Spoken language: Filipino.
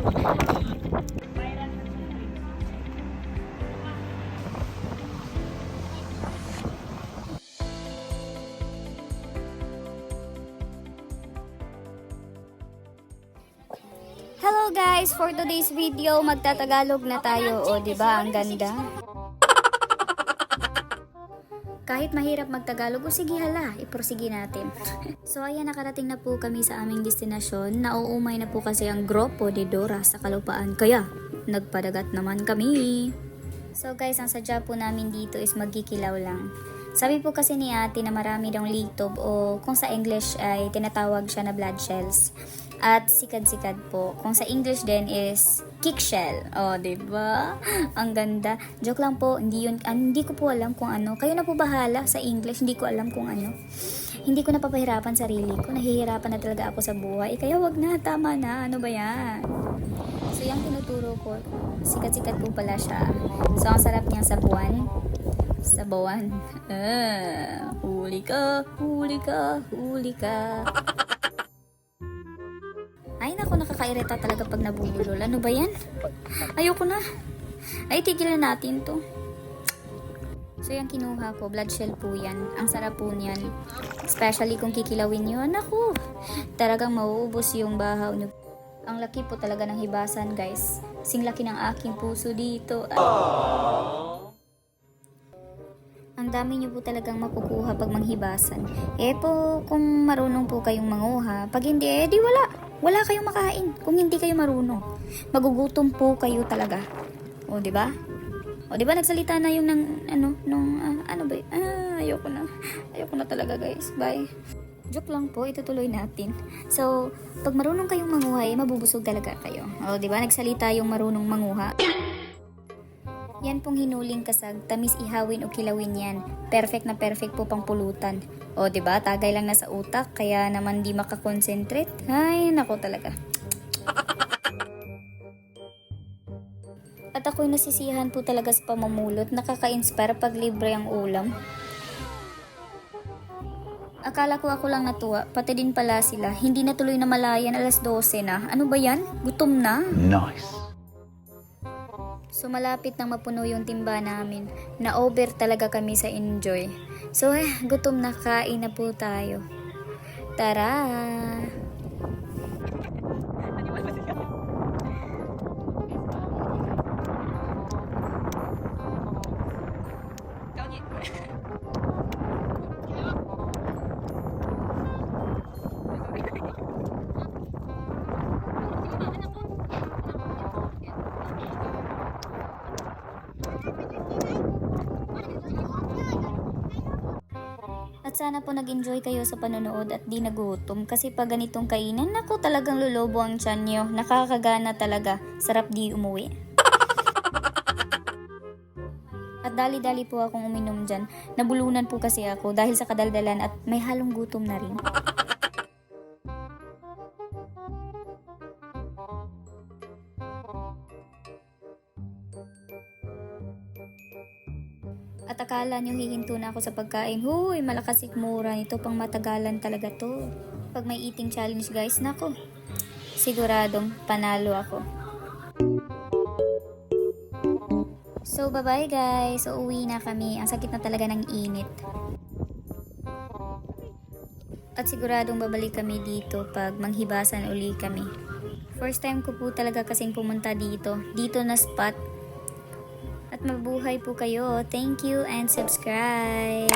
Hello guys, for today's video magtatagalog na tayo. O, di ba? Ang ganda. Kahit mahirap magtagalog, o sige hala, iprosige natin. So ayan, nakarating na po kami sa aming destinasyon. Nauumay na po kasi ang Grupo de Dora sa Kalupaan. Kaya, nagpadagat naman kami. So guys, ang sadya po namin dito is magkikilaw lang. Sabi po kasi ni ate na marami daw litob o kung sa English ay tinatawag siya na blood shells. At sikad-sikad po. Kung sa English din is kick shell. Oh, 'di ba? Ang ganda. Joke lang po, hindi ko po alam kung ano. Kayo na po bahala sa English, hindi ko alam kung ano. Hindi ko napapahirapan sarili ko. Nahihirapan na talaga ako sa buhay. Kaya wag na, tama na. Ano ba 'yan? So, yung tinuturo ko, sikat-sikat po pala siya. So, ang sarap niyang sabuan. Sabawan. Huli ka, huli ka, huli ka. Ay naku, nakakairita talaga pag nabubulol. Ano ba yan? Ayoko na. Ay, tigilan natin to. So yung kinuha ko, blood shell po yan. Ang sarap po niyan. Especially kung kikilawin nyo. Naku, talagang mauubos yung bahaw nyo. Ang laki po talaga ng hibasan, guys. Sing laki ng aking puso dito. Ang dami nyo po talagang makukuha pag manghibasan. Eh po, kung marunong po kayong manguha, pag hindi, eh di wala. Wala kayong makain kung hindi kayo marunong. Magugutom po kayo talaga. O, di ba? O, di ba nagsalita na yung ano ba? Ayoko na. Ayoko na talaga, guys. Bye. Joke lang po, itutuloy natin. So, pag marunong kayong manguha, eh, mabubusog talaga kayo. O, di ba nagsalita yung marunong manguha? Yan pong hinuling kasag, tamis ihawin o kilawin yan. Perfect na perfect po pang pulutan. O, 'di ba? Tagay lang na sa utak, kaya naman di makakonsentrate. Ay, nako talaga. At ako'y nasisiyahan po talaga sa pamamulot. Nakaka-inspire pag libre ang ulam. Akala ko ako lang natuwa, pati din pala sila. Hindi na tuloy na malayan, alas 12 na. Ano ba yan? Gutom na? Nice. So malapit nang mapuno yung timba namin. Na-over talaga kami sa enjoy. So gutom na, kain na po tayo. Tara! At sana po nag-enjoy kayo sa panonood at di nagutom kasi pag ganitong kainan, naku talagang lulobo ang tiyan nyo. Nakakagana talaga. Sarap di umuwi. At dali-dali po akong uminom dyan. Nabulunan po kasi ako dahil sa kadaldalan at may halong gutom na rin. At akala nyo hihinto na ako sa pagkain. Huy, malakas ikmura nito, pang matagalan talaga to. Pag may eating challenge guys, nako, siguradong panalo ako. So bye bye guys, so uwi na kami. Ang sakit na talaga ng init. At siguradong babalik kami dito pag manghibasan uli kami. First time ko po talaga kasing pumunta dito na spot. At mabuhay po kayo. Thank you and subscribe.